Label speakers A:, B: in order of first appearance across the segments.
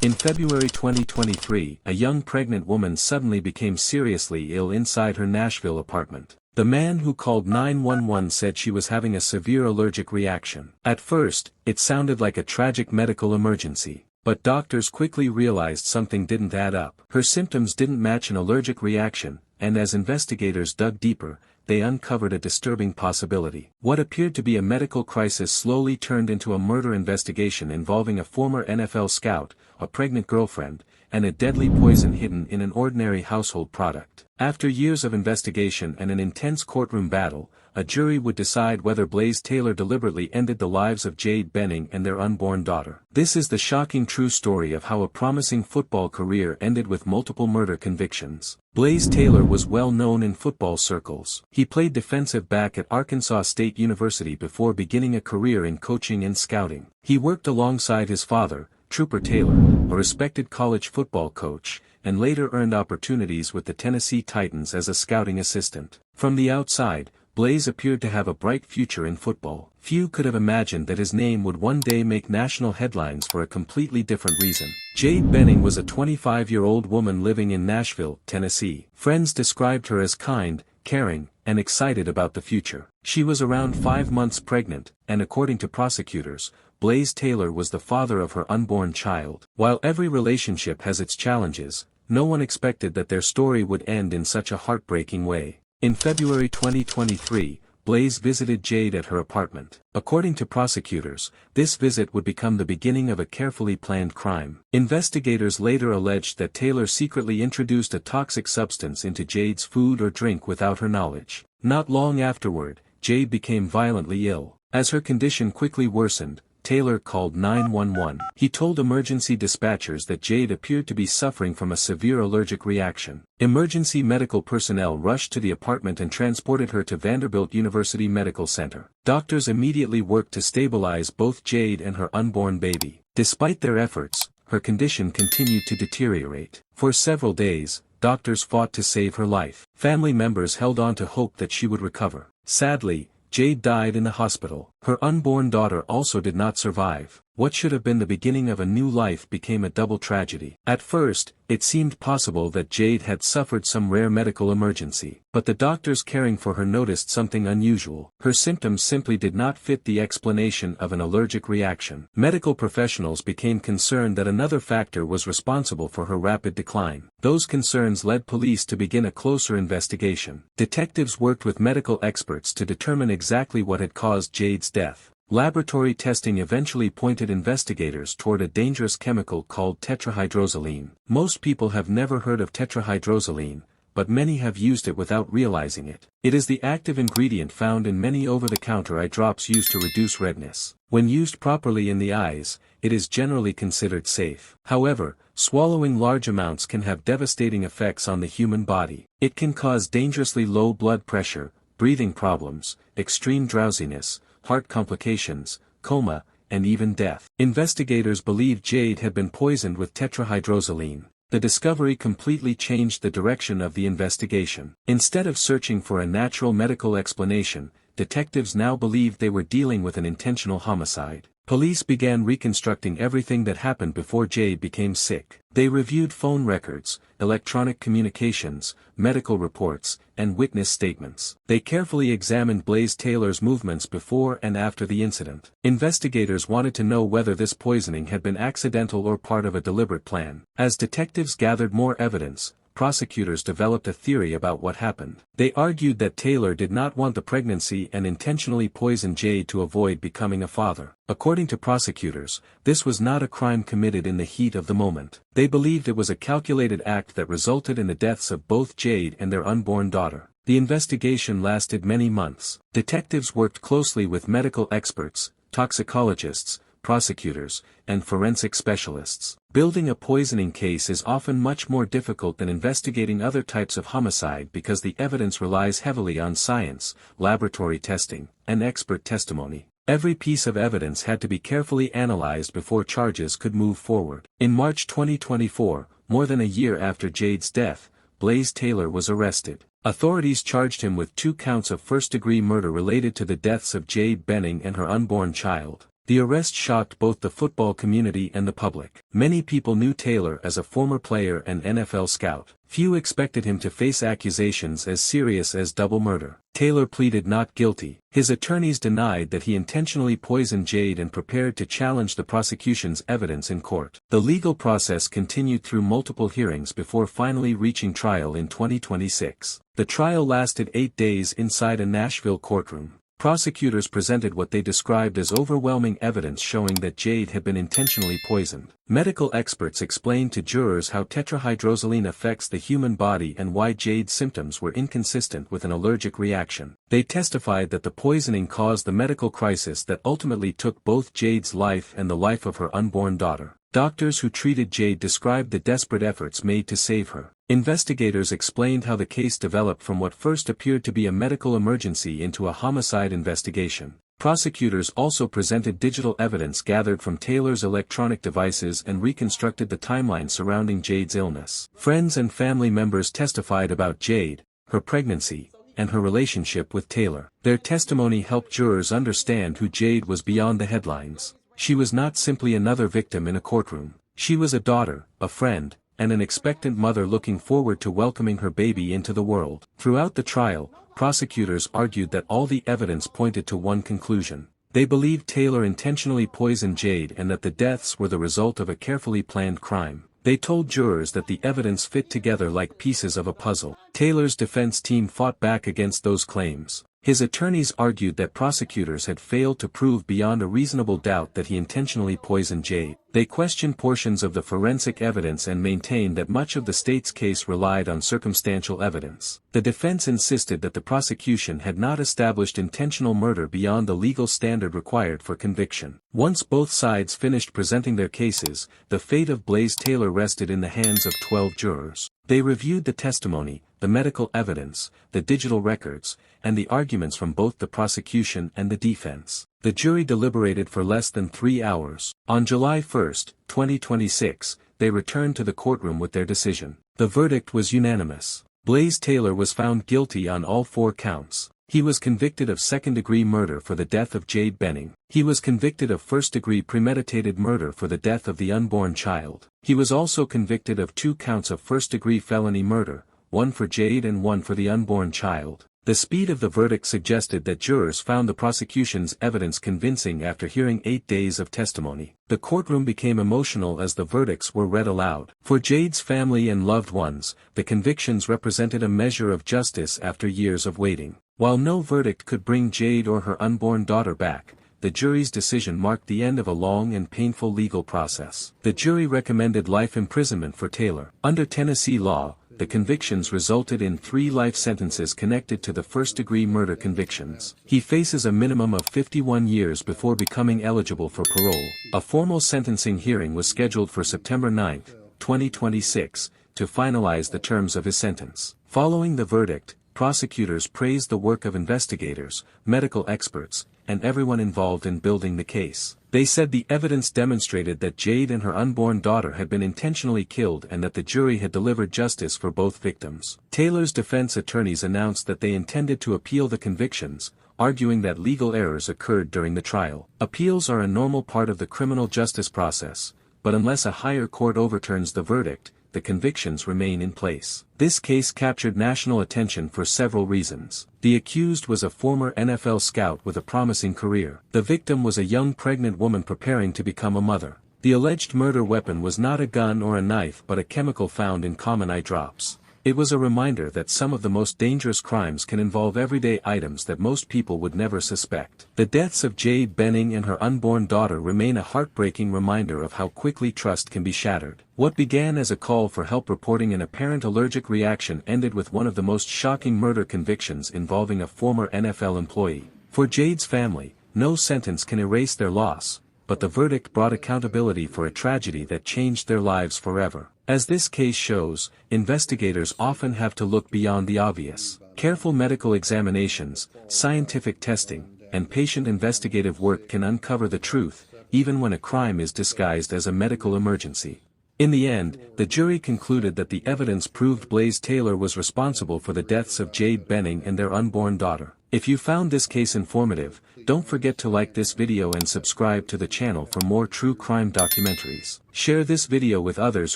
A: In February 2023, a young pregnant woman suddenly became seriously ill inside her Nashville apartment. The man who called 911 said she was having a severe allergic reaction. At first, it sounded like a tragic medical emergency. But doctors quickly realized something didn't add up. Her symptoms didn't match an allergic reaction, and as investigators dug deeper, they uncovered a disturbing possibility. What appeared to be a medical crisis slowly turned into a murder investigation involving a former NFL scout, a pregnant girlfriend, and a deadly poison hidden in an ordinary household product. After years of investigation and an intense courtroom battle, a jury would decide whether Blaise Taylor deliberately ended the lives of Jade Benning and their unborn daughter. This is the shocking true story of how a promising football career ended with multiple murder convictions. Blaise Taylor was well known in football circles. He played defensive back at Arkansas State University before beginning a career in coaching and scouting. He worked alongside his father, Trooper Taylor, a respected college football coach, and later earned opportunities with the Tennessee Titans as a scouting assistant. From the outside, Blaise appeared to have a bright future in football. Few could have imagined that his name would one day make national headlines for a completely different reason. Jade Benning was a 25-year-old woman living in Nashville, Tennessee. Friends described her as kind, caring, and excited about the future. She was around 5 months pregnant, and according to prosecutors, Blaise Taylor was the father of her unborn child. While every relationship has its challenges, no one expected that their story would end in such a heartbreaking way. In February 2023, Blaise visited Jade at her apartment. According to prosecutors, this visit would become the beginning of a carefully planned crime. Investigators later alleged that Taylor secretly introduced a toxic substance into Jade's food or drink without her knowledge. Not long afterward, Jade became violently ill. As her condition quickly worsened, Taylor called 911. He told emergency dispatchers that Jade appeared to be suffering from a severe allergic reaction. Emergency medical personnel rushed to the apartment and transported her to Vanderbilt University Medical Center. Doctors immediately worked to stabilize both Jade and her unborn baby. Despite their efforts, her condition continued to deteriorate. For several days, doctors fought to save her life. Family members held on to hope that she would recover. Sadly, Jade died in the hospital. Her unborn daughter also did not survive. What should have been the beginning of a new life became a double tragedy. At first, it seemed possible that Jade had suffered some rare medical emergency. But the doctors caring for her noticed something unusual. Her symptoms simply did not fit the explanation of an allergic reaction. Medical professionals became concerned that another factor was responsible for her rapid decline. Those concerns led police to begin a closer investigation. Detectives worked with medical experts to determine exactly what had caused Jade's death. Laboratory testing eventually pointed investigators toward a dangerous chemical called tetrahydrozoline. Most people have never heard of tetrahydrozoline, but many have used it without realizing it. It is the active ingredient found in many over-the-counter eye drops used to reduce redness. When used properly in the eyes, it is generally considered safe. However, swallowing large amounts can have devastating effects on the human body. It can cause dangerously low blood pressure, breathing problems, extreme drowsiness, heart complications, coma, and even death. Investigators believe Jade had been poisoned with tetrahydrozoline. The discovery completely changed the direction of the investigation. Instead of searching for a natural medical explanation, detectives now believed they were dealing with an intentional homicide. Police began reconstructing everything that happened before Jade became sick. They reviewed phone records, electronic communications, medical reports, and witness statements. They carefully examined Blaise Taylor's movements before and after the incident. Investigators wanted to know whether this poisoning had been accidental or part of a deliberate plan. As detectives gathered more evidence, prosecutors developed a theory about what happened. They argued that Taylor did not want the pregnancy and intentionally poisoned Jade to avoid becoming a father. According to prosecutors, this was not a crime committed in the heat of the moment. They believed it was a calculated act that resulted in the deaths of both Jade and their unborn daughter. The investigation lasted many months. Detectives worked closely with medical experts, toxicologists, prosecutors, and forensic specialists. Building a poisoning case is often much more difficult than investigating other types of homicide because the evidence relies heavily on science, laboratory testing, and expert testimony. Every piece of evidence had to be carefully analyzed before charges could move forward. In March 2024, more than a year after Jade's death, Blaise Taylor was arrested. Authorities charged him with 2 counts of first-degree murder related to the deaths of Jade Benning and her unborn child. The arrest shocked both the football community and the public. Many people knew Taylor as a former player and NFL scout. Few expected him to face accusations as serious as double murder. Taylor pleaded not guilty. His attorneys denied that he intentionally poisoned Jade and prepared to challenge the prosecution's evidence in court. The legal process continued through multiple hearings before finally reaching trial in 2026. The trial lasted 8 days inside a Nashville courtroom. Prosecutors presented what they described as overwhelming evidence showing that Jade had been intentionally poisoned. Medical experts explained to jurors how tetrahydrozoline affects the human body and why Jade's symptoms were inconsistent with an allergic reaction. They testified that the poisoning caused the medical crisis that ultimately took both Jade's life and the life of her unborn daughter. Doctors who treated Jade described the desperate efforts made to save her. Investigators explained how the case developed from what first appeared to be a medical emergency into a homicide investigation. Prosecutors also presented digital evidence gathered from Taylor's electronic devices and reconstructed the timeline surrounding Jade's illness. Friends and family members testified about Jade, her pregnancy, and her relationship with Taylor. Their testimony helped jurors understand who Jade was beyond the headlines. She was not simply another victim in a courtroom. She was a daughter, a friend, and an expectant mother looking forward to welcoming her baby into the world. Throughout the trial, prosecutors argued that all the evidence pointed to one conclusion. They believed Taylor intentionally poisoned Jade and that the deaths were the result of a carefully planned crime. They told jurors that the evidence fit together like pieces of a puzzle. Taylor's defense team fought back against those claims. His attorneys argued that prosecutors had failed to prove beyond a reasonable doubt that he intentionally poisoned Jade. They questioned portions of the forensic evidence and maintained that much of the state's case relied on circumstantial evidence. The defense insisted that the prosecution had not established intentional murder beyond the legal standard required for conviction. Once both sides finished presenting their cases, the fate of Blaise Taylor rested in the hands of 12 jurors. They reviewed the testimony, the medical evidence, the digital records, and the arguments from both the prosecution and the defense. The jury deliberated for less than 3 hours. On July 1, 2026, they returned to the courtroom with their decision. The verdict was unanimous. Blaise Taylor was found guilty on all 4 counts. He was convicted of second-degree murder for the death of Jade Benning. He was convicted of first-degree premeditated murder for the death of the unborn child. He was also convicted of 2 counts of first-degree felony murder, 1 for Jade and 1 for the unborn child. The speed of the verdict suggested that jurors found the prosecution's evidence convincing after hearing 8 days of testimony. The courtroom became emotional as the verdicts were read aloud. For Jade's family and loved ones, the convictions represented a measure of justice after years of waiting. While no verdict could bring Jade or her unborn daughter back, the jury's decision marked the end of a long and painful legal process. The jury recommended life imprisonment for Taylor. Under Tennessee law, the convictions resulted in 3 life sentences connected to the first-degree murder convictions. He faces a minimum of 51 years before becoming eligible for parole. A formal sentencing hearing was scheduled for September 9, 2026, to finalize the terms of his sentence. Following the verdict, prosecutors praised the work of investigators, medical experts, and everyone involved in building the case. They said the evidence demonstrated that Jade and her unborn daughter had been intentionally killed and that the jury had delivered justice for both victims. Taylor's defense attorneys announced that they intended to appeal the convictions, arguing that legal errors occurred during the trial. Appeals are a normal part of the criminal justice process, but unless a higher court overturns the verdict, the convictions remain in place. This case captured national attention for several reasons. The accused was a former NFL scout with a promising career. The victim was a young pregnant woman preparing to become a mother. The alleged murder weapon was not a gun or a knife but a chemical found in common eye drops. It was a reminder that some of the most dangerous crimes can involve everyday items that most people would never suspect. The deaths of Jade Benning and her unborn daughter remain a heartbreaking reminder of how quickly trust can be shattered. What began as a call for help reporting an apparent allergic reaction ended with one of the most shocking murder convictions involving a former NFL employee. For Jade's family, no sentence can erase their loss, but the verdict brought accountability for a tragedy that changed their lives forever. As this case shows, investigators often have to look beyond the obvious. Careful medical examinations, scientific testing, and patient investigative work can uncover the truth, even when a crime is disguised as a medical emergency. In the end, the jury concluded that the evidence proved Blaise Taylor was responsible for the deaths of Jade Benning and their unborn daughter. If you found this case informative, don't forget to like this video and subscribe to the channel for more true crime documentaries. Share this video with others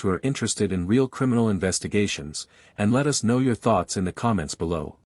A: who are interested in real criminal investigations, and let us know your thoughts in the comments below.